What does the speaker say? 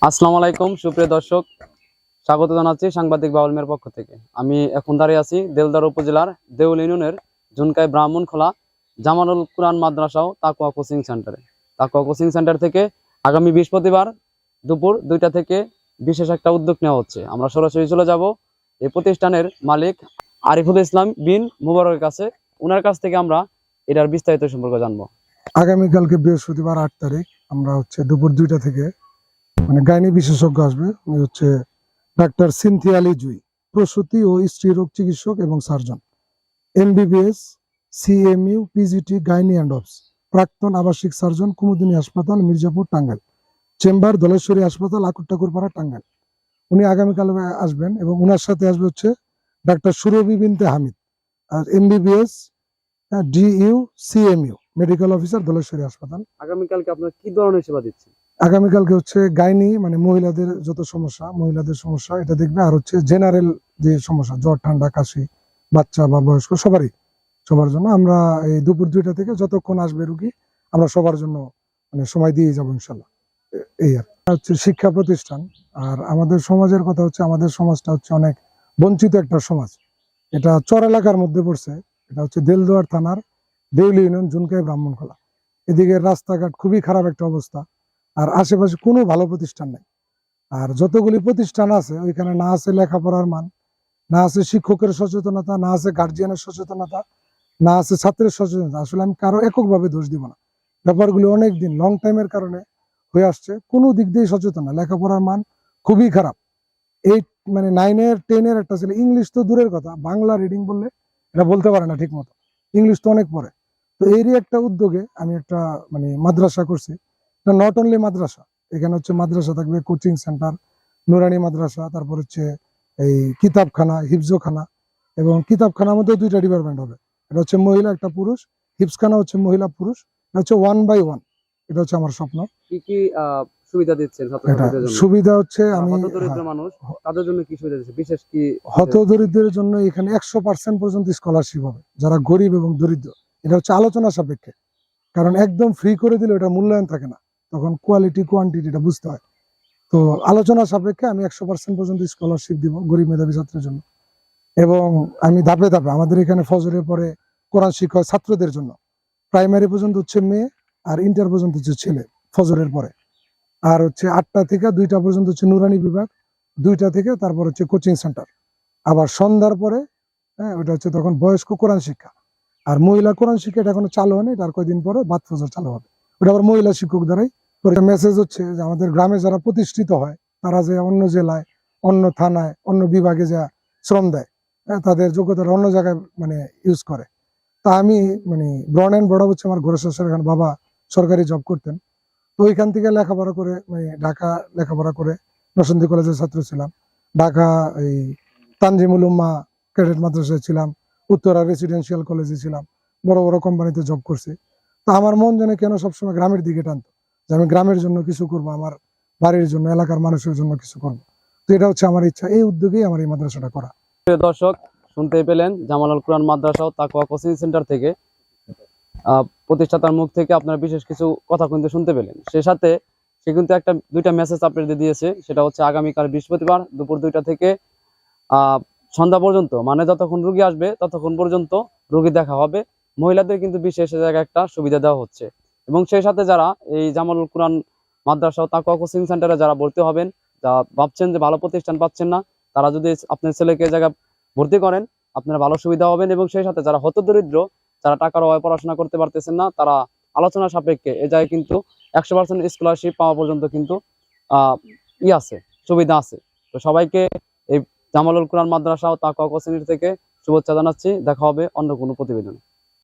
আসসালামু আলাইকুম সুপ্রিয় দর্শক, স্বাগত জানাচ্ছি সাংবাদিক বাউল মিয়ার পক্ষ থেকে। আমি এখন দাঁড়িয়ে আছি দেলদার উপজেলার দেউল ইউনিয়নের জুনকাই ব্রাহ্মণখোলা জামালুল কুরআন মাদ্রাসা ও তাকওয়া কোচিং সেন্টারে। তাকওয়া কোচিং সেন্টার থেকে আগামী বৃহস্পতিবার দুপুর 2টা থেকে বিশেষ একটা উদ্যোগ নেওয়া হচ্ছে। আমরা সরাসরি চলে যাব এই প্রতিষ্ঠানের মালিক আরিফুল ইসলাম বিন মুবারকের কাছে। ওনার কাছ থেকে আমরা এটার বিস্তারিত সম্পর্কে জানবো। আগামীকালকে বৃহস্পতিবার 8 তারিখ আমরা দুপুর 2টা থেকে গাইনি বিশেষজ্ঞ আসবে। উনি ডাক্তার সিনথিয়া আলী জুই, প্রসূতি ও স্ত্রী রোগ চিকিৎসক এবং surgeon, MBBS, CMU, PGT, gynae and অবস, প্রাক্তন আবাসিক সার্জন, কুমুদিনী হাসপাতাল, মির্জাপুর, টাঙ্গাইল, চেম্বার দলেশ্বরী হাসপাতাল, আকুরটাকুরপাড়া, টাঙ্গাইল। উনি আগামীকাল আসবেন এবং উনার সাথে আসবে ডাক্তার সুরভি বিনতে হামিদ, আর MBBS, DU, CMU, medical officer, Daleshwari হাসপাতাল। আগামীকালকে আপনার কি ধরনের সেবা দিচ্ছেন? আগামীকালকে গাইনি মহিলাদের যত সমস্যা এটা দেখবে, আর জেনারেল যে সমস্যা, জ্বর, ঠান্ডা, কাশি, বাচ্চা বা বয়স্ক সবার জন্য আমরা এই দুপুর 2টা থেকে যতক্ষণ আসবে রুগী, আমরা সবার জন্য সময় দিয়ে যাবো ইনশাল্লাহ। এই আর শিক্ষা প্রতিষ্ঠান। আর আমাদের সমাজের কথা আমাদের সমাজটা অনেক বঞ্চিত একটা সমাজ। এটা চর এলাকার মধ্যে পড়ছে। এটা দেলদুয়ার থানার দেউল ইউনিয়ন, জুনকাই ব্রাহ্মণখোলা। এদিকে রাস্তাঘাট খুবই খারাপ একটা অবস্থা, আর আশেপাশে কোনো ভালো প্রতিষ্ঠান নেই। আর যতগুলি প্রতিষ্ঠান আছে ওইখানে না আছে লেখাপড়ার মান, না আছে শিক্ষকের সচেতনতা, না আছে গার্জিয়ানের সচেতনতা, না আছে ছাত্রের সচেতনতা। আসলে আমি কারো এককভাবে দোষ দিব না, ব্যাপারগুলি অনেক দিন লং টাইমের কারণে হয়ে আসছে। কোনো দিক দিয়ে সচেতন না, লেখাপড়ার মান খুবই খারাপ। 9-এর 10-এর একটা ছেলে ইংলিশ তো দূরের কথা, বাংলা রিডিং বললে এটা বলতে পারে না ঠিক মতো, ইংলিশ তো অনেক পড়ে। তো এরই একটা উদ্যোগে আমি একটা মাদ্রাসা করছি। নট অনলি মাদ্রাসা, এখানে মাদ্রাসা থাকবে, কোচিং সেন্টার, নুরানি মাদ্রাসা, তারপর এই কিতাবখানা, হিফজখানা, এবং কিতাবখানার মধ্যে 2টা ডিপার্টমেন্ট হবে। এটা মহিলা, একটা পুরুষ। হিফজখানা মহিলা পুরুষ, এটা 1 by 1। এটা আমার স্বপ্ন। কি কি সুবিধা দিচ্ছেন সুবিধা? আমি হতদরিদ্র মানুষ তাদের জন্য কি সুবিধা দিচ্ছেন? বিশেষ কি হতদরিদ্রের জন্য এখানে 100% পর্যন্ত স্কলারশিপ হবে, যারা গরিব এবং দরিদ্র। এটা আলোচনা সাপেক্ষে, কারণ একদম ফ্রি করে দিলে এটা মূল্যায়ন থাকে না, তখন কোয়ালিটি কোয়ান্টিটিটা বুঝতে হয়। তো আলোচনা সাপেক্ষে আমি 100% পর্যন্ত স্কলারশিপ দিব গরিব মেধাবী ছাত্রের জন্য। এবং আমি ধাপে ধাপে, আমাদের এখানে ফজরের পরে কোরআন শিক্ষক ছাত্রদের জন্য, প্রাইমারি পর্যন্ত মেয়ে, আর ইন্টার পর্যন্ত ছেলে ফজরের পরে। আর 8টা থেকে 2টা পর্যন্ত নুরানি বিভাগ, 2টা থেকে তারপর কোচিং সেন্টার। আবার সন্ধ্যার পরে ওটা তখন বয়স্ক কোরআন শিক্ষা। আর মহিলা কোরআন শিক্ষা এটা এখনো চালু হয়নি, তার কয়েকদিন পরে বাদ ফজর চালু হবে। ওটা আবার মহিলা শিক্ষক দ্বারাই। মেসেজ যে আমাদের গ্রামে যারা প্রতিষ্ঠিত হয়, তারা যে অন্য জেলায়, অন্য থানায়, অন্য বিভাগে যা শ্রম দেয়, তাদের যোগ্যতার অন্য জায়গায় ইউজ করে। তা আমি ব্রন অ্যান্ড বড় আমার ঘরের এখানে বাবা সরকারি জব করতেন। তো ওইখান থেকে লেখাপড়া করে ঢাকা লেখাপড়া করে নরসিংদী কলেজের ছাত্র ছিলাম, ঢাকা এই তানজিমুল উম্মাহ ক্যাডেট মাদ্রাসায় ছিলাম, উত্তরা রেসিডেন্সিয়াল কলেজে ছিলাম, বড় বড় কোম্পানিতে জব করছি। তো আমার মন জানে কেন সবসময় গ্রামের দিকে টানতো, যে আমি গ্রামের জন্য কিছু করব, আমার বাড়ির জন্য, এলাকার মানুষের জন্য কিছু করব। তো এটা আমার ইচ্ছা, এই উদ্যোগেই আমার এই মাদ্রাসাটা করা। দর্শক, শুনতে পেলেন জামালুল কুরআন মাদ্রাসা ও তাকওয়া কোচিং সেন্টার থেকে প্রতিষ্ঠাতার মুখ থেকে আপনারা বিশেষ কিছু কথা কিন্তু শুনতে পেলেন। সে সাথে সে কিন্তু 2টা মেসেজ আপনাদের দিয়েছে। সেটা আগামীকাল বৃহস্পতিবার দুপুর 2টা থেকে সন্ধ্যা পর্যন্ত, যতক্ষণ রোগী আসবে ততক্ষণ পর্যন্ত রোগী দেখা হবে। মহিলাদের কিন্তু বিশেষ জায়গায় একটা সুবিধা দেওয়া হচ্ছে। এবং সেই সাথে যারা এই জামালুল কুরআন মাদ্রাসা ও তাকওয়া কোচিং সেন্টারে যারা ভর্তি হবেন, যা ভাবছেন যে ভালো প্রতিষ্ঠান পাচ্ছেন না, তারা যদি আপনার ছেলেকে জায়গা ভর্তি করেন, আপনারা ভালো সুবিধা হবেন। এবং সেই সাথে যারা হতদরিদ্র, যারা টাকার অভাবে পড়াশোনা করতে পারতেছেন না, তারা আলোচনা সাপেক্ষে এ জায়গায় কিন্তু 100% স্কলারশিপ পাওয়া পর্যন্ত কিন্তু আছে, সুবিধা আছে। তো সবাইকে এই জামালুল কুরআন মাদ্রাসা ও তাকওয়া কোচিং থেকে শুভেচ্ছা জানাচ্ছি। দেখা হবে অন্য কোনো প্রতিবেদনে।